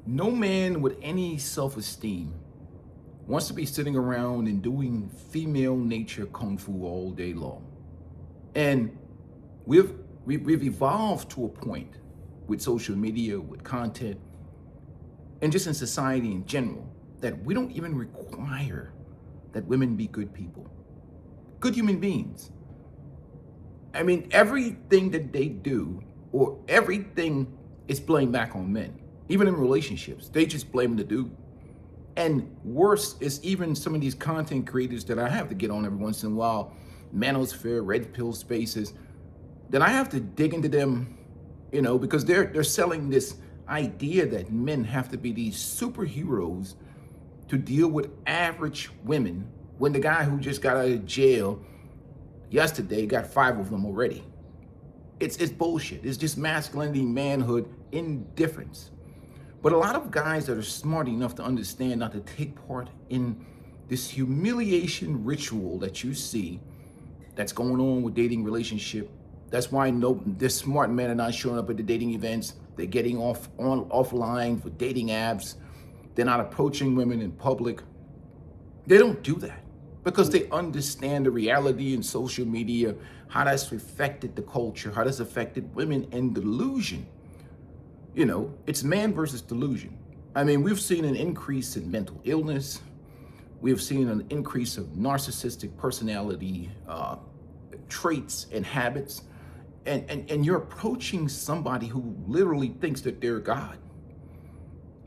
No man with any self-esteem wants to be sitting around and doing female nature kung fu all day long. And we've evolved to a point with social media, with content, and just in society in general, that we don't even require that women be good people, good human beings. I mean, everything that they do or everything is blamed back on men. Even in relationships, they just blame the dude. And worse is even some of these content creators that I have to get on every once in a while, manosphere, red pill spaces, that I have to dig into them, because they're selling this idea that men have to be these superheroes to deal with average women when the guy who just got out of jail yesterday got 5 of them already. It's bullshit. It's just masculinity, manhood, indifference. But a lot of guys that are smart enough to understand not to take part in this humiliation ritual that you see that's going on with dating relationship. That's why this smart men are not showing up at the dating events. They're getting offline for dating apps. They're not approaching women in public. They don't do that because they understand the reality in social media, how that's affected the culture, how that's affected women, and delusion. It's man versus delusion. I mean, we've seen an increase in mental illness. We've seen an increase of narcissistic personality traits and habits. And you're approaching somebody who literally thinks that they're God.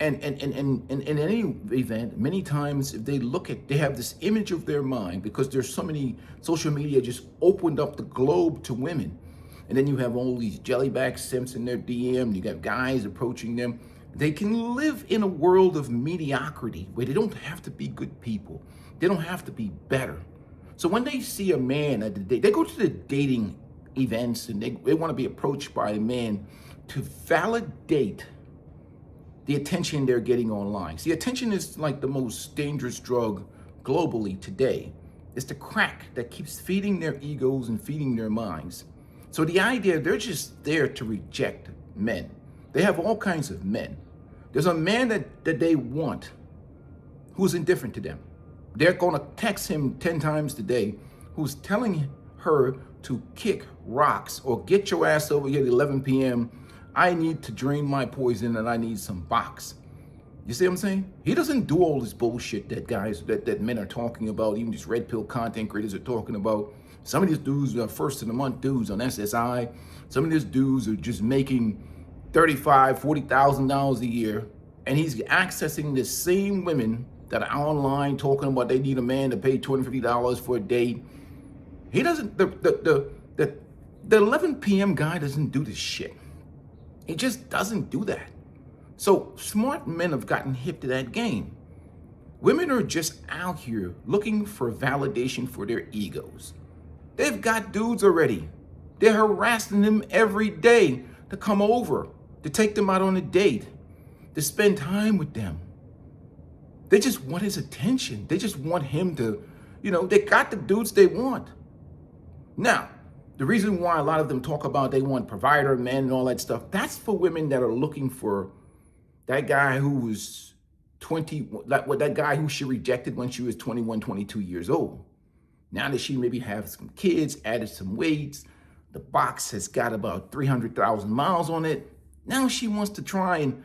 And in any event, many times if they have this image of their mind because there's so many social media just opened up the globe to women. And then you have all these jellyback simps in their DM. You got guys approaching them. They can live in a world of mediocrity where they don't have to be good people. They don't have to be better. So when they see a man they go to the dating events and they want to be approached by a man to validate the attention they're getting online. See, attention is like the most dangerous drug globally today. It's the crack that keeps feeding their egos and feeding their minds. So the idea, they're just there to reject men. They have all kinds of men. There's a man that they want who's indifferent to them. They're going to text him 10 times today who's telling her to kick rocks or get your ass over here at 11 p.m. I need to drain my poison and I need some box. You see what I'm saying? He doesn't do all this bullshit that men are talking about, even these red pill content creators are talking about. Some of these dudes are first of the month dudes on SSI. Some of these dudes are just making $35,000, $40,000 a year. And he's accessing the same women that are online talking about they need a man to pay $250 for a date. He doesn't, the 11 p.m. guy doesn't do this shit. He just doesn't do that. So smart men have gotten hip to that game. Women are just out here looking for validation for their egos. They've got dudes already. They're harassing them every day to come over, to take them out on a date, to spend time with them. They just want his attention. They just want him to, they got the dudes they want. Now, the reason why a lot of them talk about they want provider men and all that stuff, that's for women that are looking for that guy who was 20, that guy who she rejected when she was 21, 22 years old. Now that she maybe has some kids, added some weights, the box has got about 300,000 miles on it. Now she wants to try and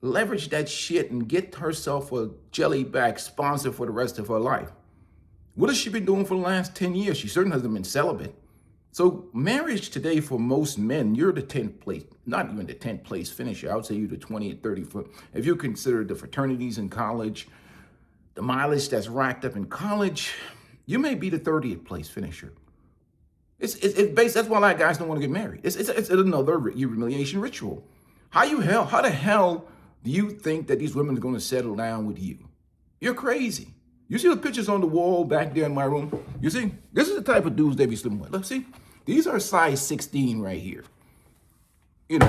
leverage that shit and get herself a jellyback sponsor for the rest of her life. What has she been doing for the last 10 years? She certainly hasn't been celibate. So marriage today for most men, you're the 10th place, not even the 10th place finisher. I would say you're the 20th, 30th. If you consider the fraternities in college, the mileage that's racked up in college, you may be the 30th place finisher. It's based. That's why a lot of guys don't want to get married. It's another humiliation ritual. How the hell do you think that these women are going to settle down with you? You're crazy. You see the pictures on the wall back there in my room? You see, this is the type of dudes they be sleeping with. Look, see, these are size 16 right here. And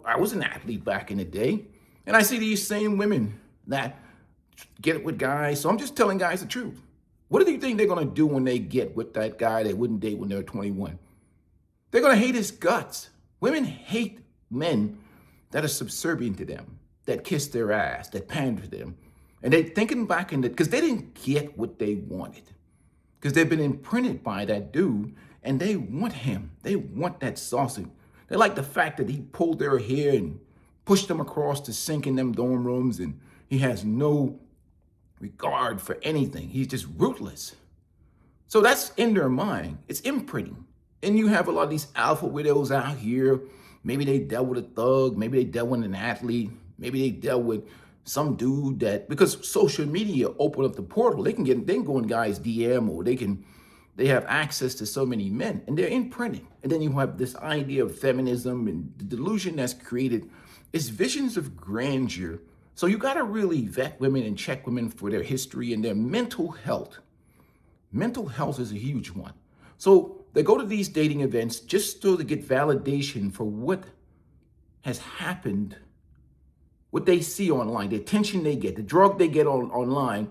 I was an athlete back in the day, and I see these same women that get it with guys. So I'm just telling guys the truth. What do you think they're going to do when they get with that guy they wouldn't date when they were 21? They're going to hate his guts. Women hate men that are subservient to them. that kiss their ass, that pander to them. And they're thinking back in the, because they didn't get what they wanted. Because they've been imprinted by that dude and they want him. They want that sausage. They like the fact that he pulled their hair and pushed them across the sink in them dorm rooms and he has no regard for anything. He's just ruthless. So that's in their mind. It's imprinting. And you have a lot of these alpha widows out here. Maybe they dealt with a thug. Maybe they dealt with an athlete. Maybe they dealt with some dude that, because social media opened up the portal, they can go in guys' DM, or they have access to so many men and they're imprinted. And then you have this idea of feminism and the delusion that's created is visions of grandeur. So you got to really vet women and check women for their history and their mental health. Mental health is a huge one. So they go to these dating events just so to get validation for what has happened, what they see online, the attention they get, the drug they get online.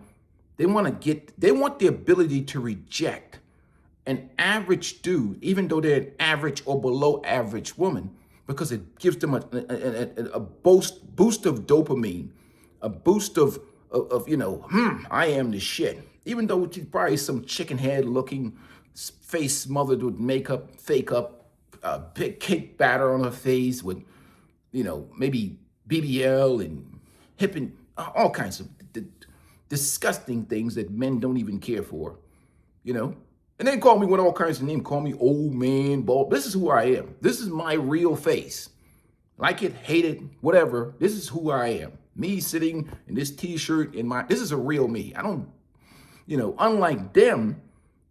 They want the ability to reject an average dude, even though they're an average or below average woman, because it gives them a boost of dopamine, a boost of I am the shit. Even though she's probably some chicken head looking, face smothered with makeup, fake up, big cake batter on her face with, maybe BBL and hip and all kinds of disgusting things that men don't even care for, And they call me with all kinds of names, call me old man, bald. This is who I am. This is my real face. Like it, hate it, whatever. This is who I am. Me sitting in this t-shirt this is a real me. I don't, unlike them,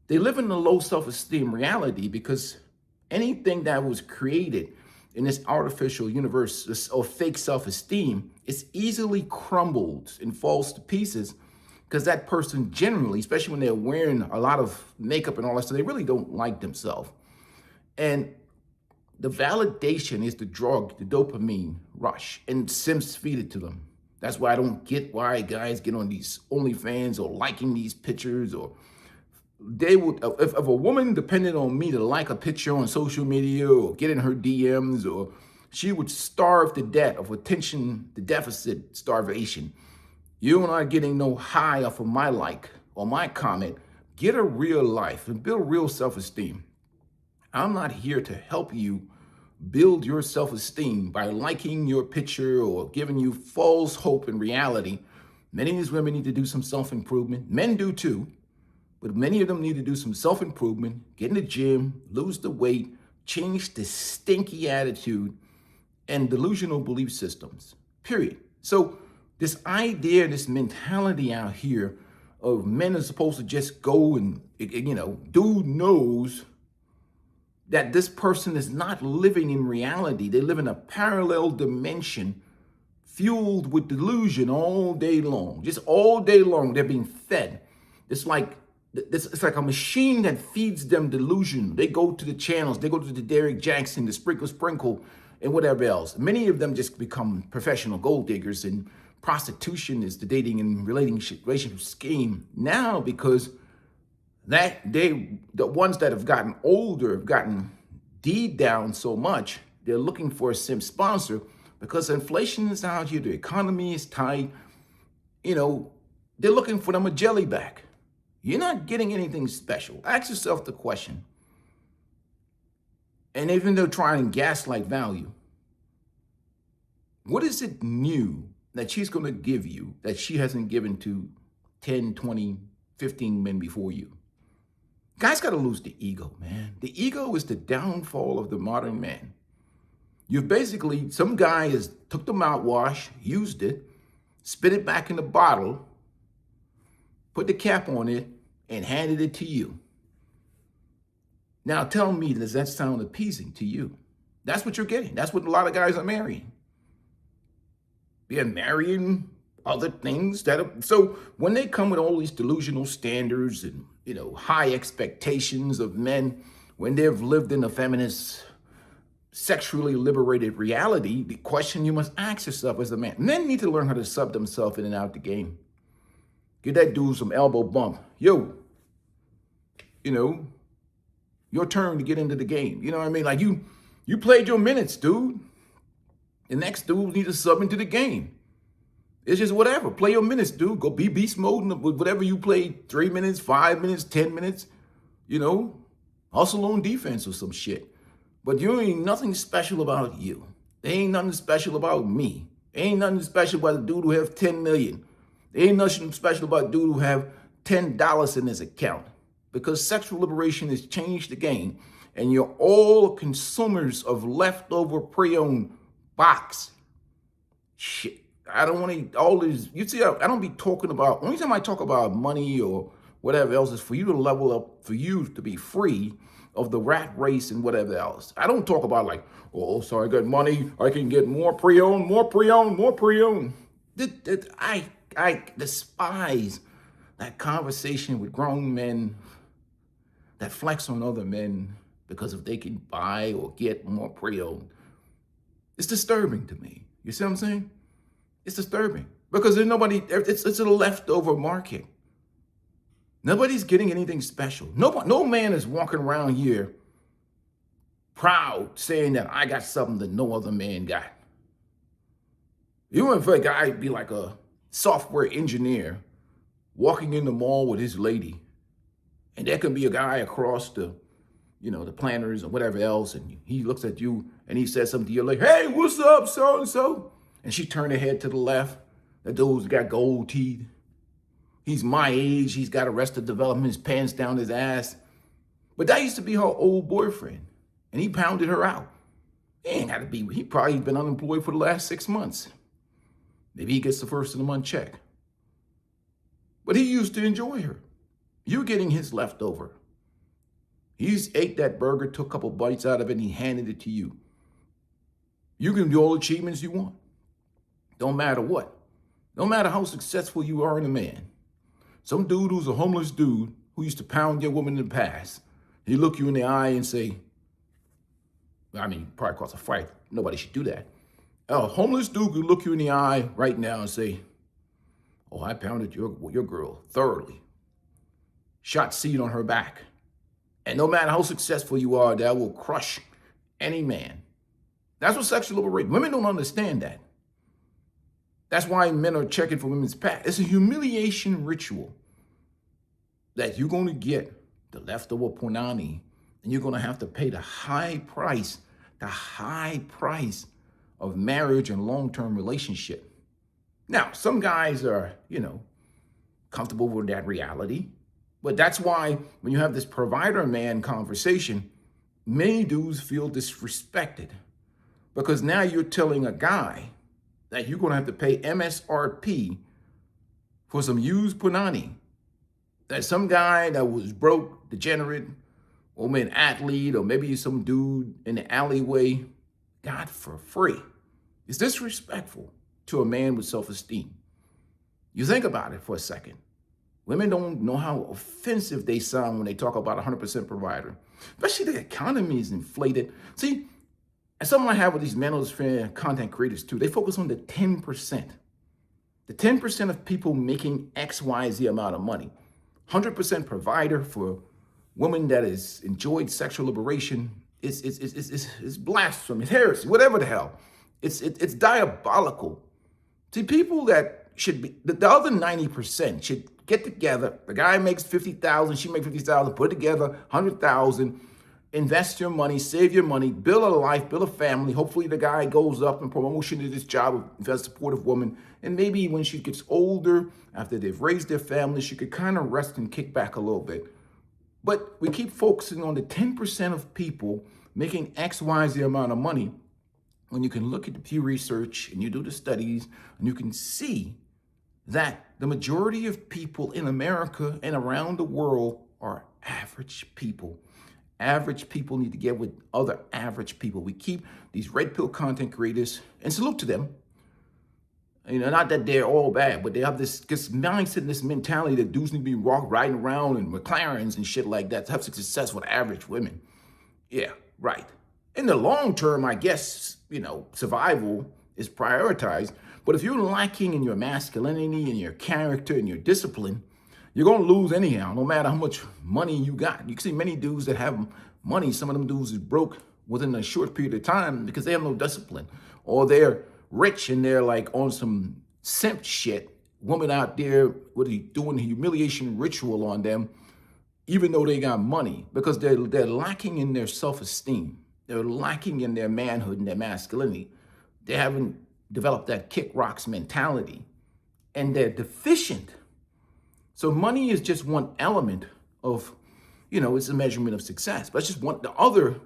they live in a low self-esteem reality because anything that was created in this artificial universe or fake self-esteem is easily crumbled and falls to pieces because that person generally, especially when they're wearing a lot of makeup and all that stuff, they really don't like themselves. And the validation is the drug, the dopamine rush, and Sims feed it to them. That's why I don't get why guys get on these OnlyFans or liking these pictures, or they would, if a woman depended on me to like a picture on social media or get in her DMs, or she would starve to death of attention, the deficit starvation. You and I getting no high off of my like or my comment. Get a real life and build real self-esteem. I'm not here to help you build your self-esteem by liking your picture or giving you false hope and reality. Many of these women need to do some self-improvement. Men do too, but many of them need to do some self-improvement, get in the gym, lose the weight, change the stinky attitude and delusional belief systems, period. So this idea, this mentality out here of men are supposed to just go and, dude knows that this person is not living in reality. They live in a parallel dimension fueled with delusion all day long. Just all day long, they're being fed. It's like a machine that feeds them delusion. They go to the channels, they go to the Derek Jackson, the Sprinkle, and whatever else. Many of them just become professional gold diggers, and prostitution is the dating and relationship scheme now, because the ones that have gotten older have gotten deed down so much, they're looking for a sim sponsor because inflation is out here, the economy is tight. They're looking for them a jelly back. You're not getting anything special. Ask yourself the question. And even though trying and gaslight value, what is it new that she's going to give you that she hasn't given to 10, 20, 15 men before you? Guys got to lose the ego, man. The ego is the downfall of the modern man. You've basically, some guy has took the mouthwash, used it, spit it back in the bottle, put the cap on it, and handed it to you. Now tell me, does that sound appeasing to you? That's what you're getting. That's what a lot of guys are marrying. They're marrying other things so when they come with all these delusional standards and high expectations of men, when they've lived in a feminist, sexually liberated reality, the question you must ask yourself as a man: men need to learn how to sub themselves in and out the game. Give that dude some elbow bump. Yo, your turn to get into the game. You know what I mean? Like you played your minutes, dude. The next dude needs to sub into the game. It's just whatever. Play your minutes, dude. Go be beast mode with whatever you play. 3 minutes, 5 minutes, 10 minutes. You know, hustle on defense or some shit. But you ain't nothing special about you. There ain't nothing special about me. There ain't nothing special about a dude who have 10 million. There ain't nothing special about a dude who have $10 in his account. Because sexual liberation has changed the game. And you're all consumers of leftover pre-owned box. Shit. I don't want to eat all this. You see, I don't be talking about, only time I talk about money or whatever else is for you to level up, for you to be free of the rat race and whatever else. I don't talk about like, oh, so I got money, I can get more pre-owned, more pre-owned, more pre-owned. I despise that conversation with grown men that flex on other men because if they can buy or get more pre-owned. It's disturbing to me. You see what I'm saying? It's disturbing because there's nobody, it's a leftover market. Nobody's getting anything special. No man is walking around here proud saying that I got something that no other man got. You wouldn't think a guy be like a software engineer walking in the mall with his lady, and there could be a guy across the planners or whatever else, and he looks at you and he says something to you like, hey, what's up, so and so? And she turned her head to the left. That dude's got gold teeth. He's my age. He's got arrested development, his pants down his ass. But that used to be her old boyfriend. And he pounded her out. He probably been unemployed for the last 6 months. Maybe he gets the first of the month check. But he used to enjoy her. You're getting his leftover. He's ate that burger, took a couple bites out of it, and he handed it to you. You can do all the achievements you want. Don't matter what. No matter how successful you are in a man. Some dude who's a homeless dude who used to pound your woman in the past, he look you in the eye and say, probably cause a fight. Nobody should do that. A homeless dude could look you in the eye right now and say, oh, I pounded your girl thoroughly. Shot seed on her back. And no matter how successful you are, that will crush any man. That's what sexual liberation. Women don't understand that. That's why men are checking for women's past. It's a humiliation ritual that you're going to get the leftover punani, and you're going to have to pay the high price of marriage and long-term relationship. Now, some guys are, comfortable with that reality, but that's why when you have this provider man conversation, many dudes feel disrespected because now you're telling a guy that you're going to have to pay MSRP for some used punani. That some guy that was broke, degenerate, or an athlete, or maybe some dude in the alleyway got for free. It's disrespectful to a man with self-esteem. You think about it for a second. Women don't know how offensive they sound when they talk about 100% provider. Especially the economy is inflated. See, and something I have with these manosphere content creators too, they focus on the 10%. The 10% of people making XYZ amount of money. 100% provider for women that has enjoyed sexual liberation. It's blasphemy, it's heresy, whatever the hell. It's diabolical. See, people that should be, the other 90% should get together. The guy makes 50,000, she makes 50,000, put together 100,000. Invest your money, save your money, build a life, build a family. Hopefully the guy goes up in promotion to this job, invest supportive woman. And maybe when she gets older, after they've raised their family, she could kind of rest and kick back a little bit. But we keep focusing on the 10% of people making X, Y, Z amount of money when you can look at the Pew Research and you do the studies and you can see that the majority of people in America and around the world are average people. Average people need to get with other average people. We keep these red pill content creators, and salute to them. Not that they're all bad, but they have this mindset and this mentality that dudes need to be riding around in McLarens and shit like that to have success with average women. Yeah, right. In the long term, I guess, survival is prioritized. But if you're lacking in your masculinity and your character and your discipline, you're going to lose anyhow, no matter how much money you got. You can see many dudes that have money. Some of them dudes is broke within a short period of time because they have no discipline, or they're rich and they're like on some simp shit. Women out there, what are you doing, the humiliation ritual on them, even though they got money, because they're lacking in their self-esteem. They're lacking in their manhood and their masculinity. They haven't developed that kick rocks mentality, and they're deficient. So money is just one element of, it's a measurement of success. But it's just one. The other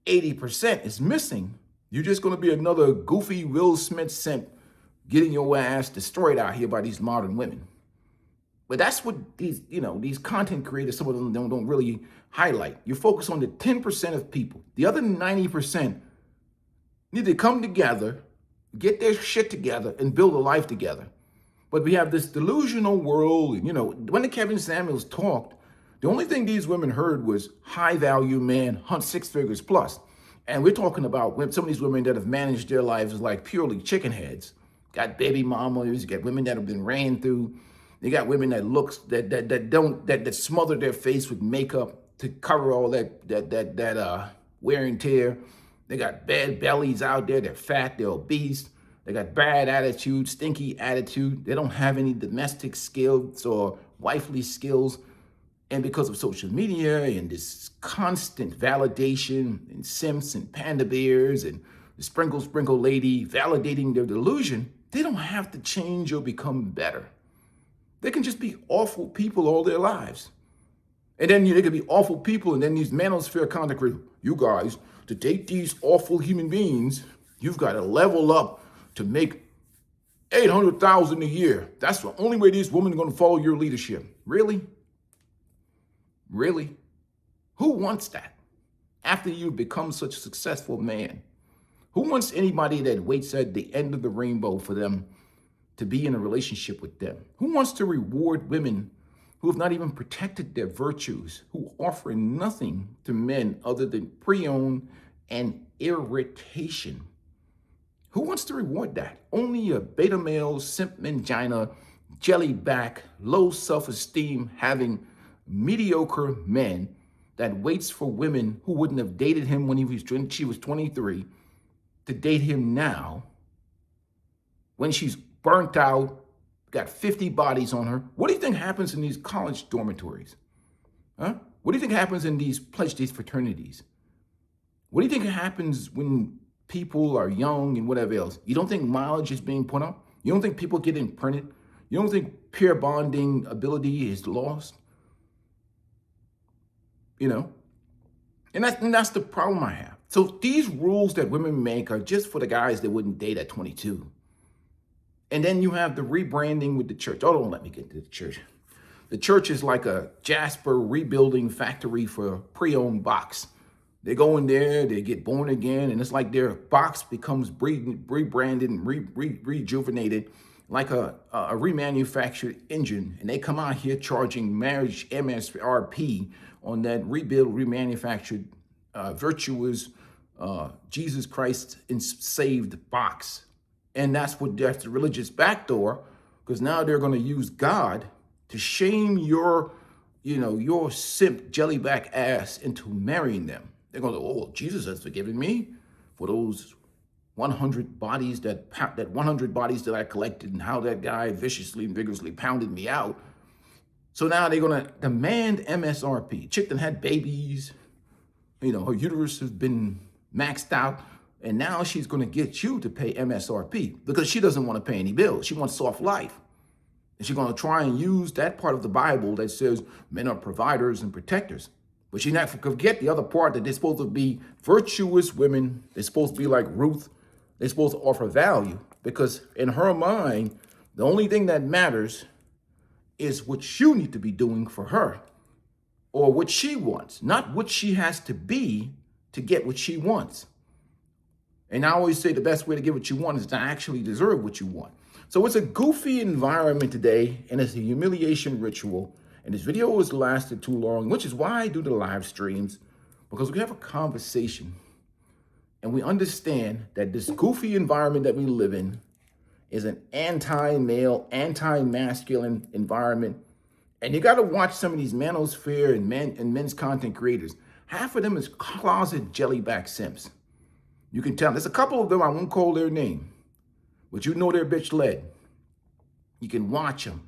80% is missing. You're just going to be another goofy Will Smith simp getting your ass destroyed out here by these modern women. But that's what these content creators, some of them don't really highlight. You focus on the 10% of people. The other 90% need to come together, get their shit together, and build a life together. But we have this delusional world. When the Kevin Samuels talked, the only thing these women heard was high value man, hunt 6 figures plus. And we're talking about some of these women that have managed their lives as like purely chicken heads. Got baby mamas, you got women that have been ran through. You got women that that smother their face with makeup to cover all that wear and tear. They got bad bellies out there. They're fat. They're obese. They got bad attitude, stinky attitude. They don't have any domestic skills or wifely skills. And because of social media and this constant validation and simps and panda bears and the sprinkle lady validating their delusion, they don't have to change or become better. They can just be awful people all their lives. And then they could be awful people, and then these manosphere content creators, you guys, to date these awful human beings, you've got to level up to make $800,000 a year. That's the only way these women are going to follow your leadership. Really? Really? Who wants that? After you've become such a successful man, who wants anybody that waits at the end of the rainbow for them to be in a relationship with them? Who wants to reward women who have not even protected their virtues, who offer nothing to men other than pre-owned and irritation? Who wants to reward that? Only a beta male, simp mangina, jellyback, low self-esteem having mediocre men that waits for women who wouldn't have dated him when she was 23 to date him now when she's burnt out, got 50 bodies on her. What do you think happens in these college dormitories? Huh? What do you think happens in these fraternities? What do you think happens when people are young and whatever else? You don't think mileage is being put up? You don't think people get imprinted? You don't think peer bonding ability is lost? And that's the problem I have. So these rules that women make are just for the guys that wouldn't date at 22. And then you have the rebranding with the church. Oh, don't let me get to the church. The church is like a Jasper rebuilding factory for pre-owned box. They go in there, they get born again, and it's like their box becomes rebranded and rejuvenated like a remanufactured engine. And they come out here charging marriage MSRP on that rebuild, remanufactured, virtuous, Jesus Christ saved box. And that's the religious backdoor, because now they're going to use God to shame your simp jellyback ass into marrying them. They're going to, oh, Jesus has forgiven me for those 100 bodies that 100 bodies that I collected, and how that guy viciously and vigorously pounded me out. So now they're going to demand MSRP. Chick that had babies, her uterus has been maxed out. And now she's going to get you to pay MSRP because she doesn't want to pay any bills. She wants soft life. And she's going to try and use that part of the Bible that says men are providers and protectors. But she's not forget the other part, that they're supposed to be virtuous women. They're supposed to be like Ruth. They're supposed to offer value, because in her mind, the only thing that matters is what you need to be doing for her, or what she wants, not what she has to be to get what she wants. And I always say the best way to get what you want is to actually deserve what you want. So it's a goofy environment today, and it's a humiliation ritual. And this video has lasted too long, which is why I do the live streams, because we have a conversation and we understand that this goofy environment that we live in is an anti-male, anti-masculine environment. And you got to watch some of these manosphere and men's content creators. Half of them is closet jellyback simps. You can tell. There's a couple of them, I won't call their name, but you know they're bitch led. You can watch them.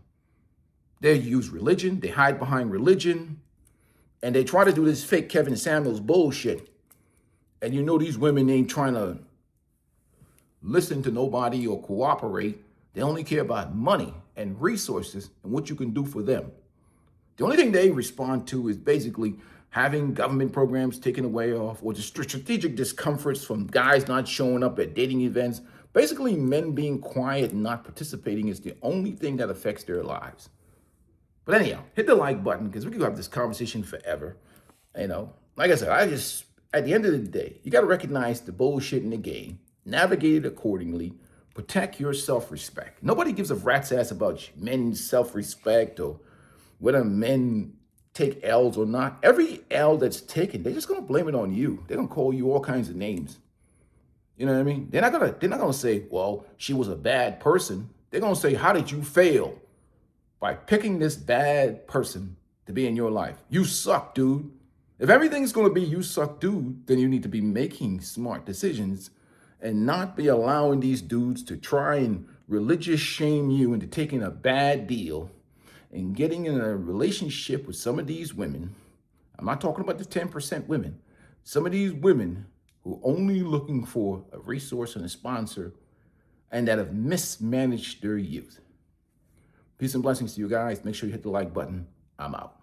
They use religion, they hide behind religion, and they try to do this fake Kevin Samuels bullshit. And you know these women ain't trying to listen to nobody or cooperate. They only care about money and resources and what you can do for them. The only thing they respond to is basically having government programs taken away off, or just strategic discomforts from guys not showing up at dating events. Basically, men being quiet and not participating is the only thing that affects their lives. But anyhow, hit the like button because we could have this conversation forever. Like I said, at the end of the day, you got to recognize the bullshit in the game, navigate it accordingly, protect your self-respect. Nobody gives a rat's ass about men's self-respect or whether men take L's or not. Every L that's taken, they're just gonna blame it on you. They're gonna call you all kinds of names. You know what I mean? They're not gonna say, well, she was a bad person. They're gonna say, how did you fail by picking this bad person to be in your life? You suck, dude. If everything's gonna be you suck, dude, then you need to be making smart decisions and not be allowing these dudes to try and religious shame you into taking a bad deal and getting in a relationship with some of these women. I'm not talking about the 10% women. Some of these women who are only looking for a resource and a sponsor and that have mismanaged their youth. Peace and blessings to you guys. Make sure you hit the like button. I'm out.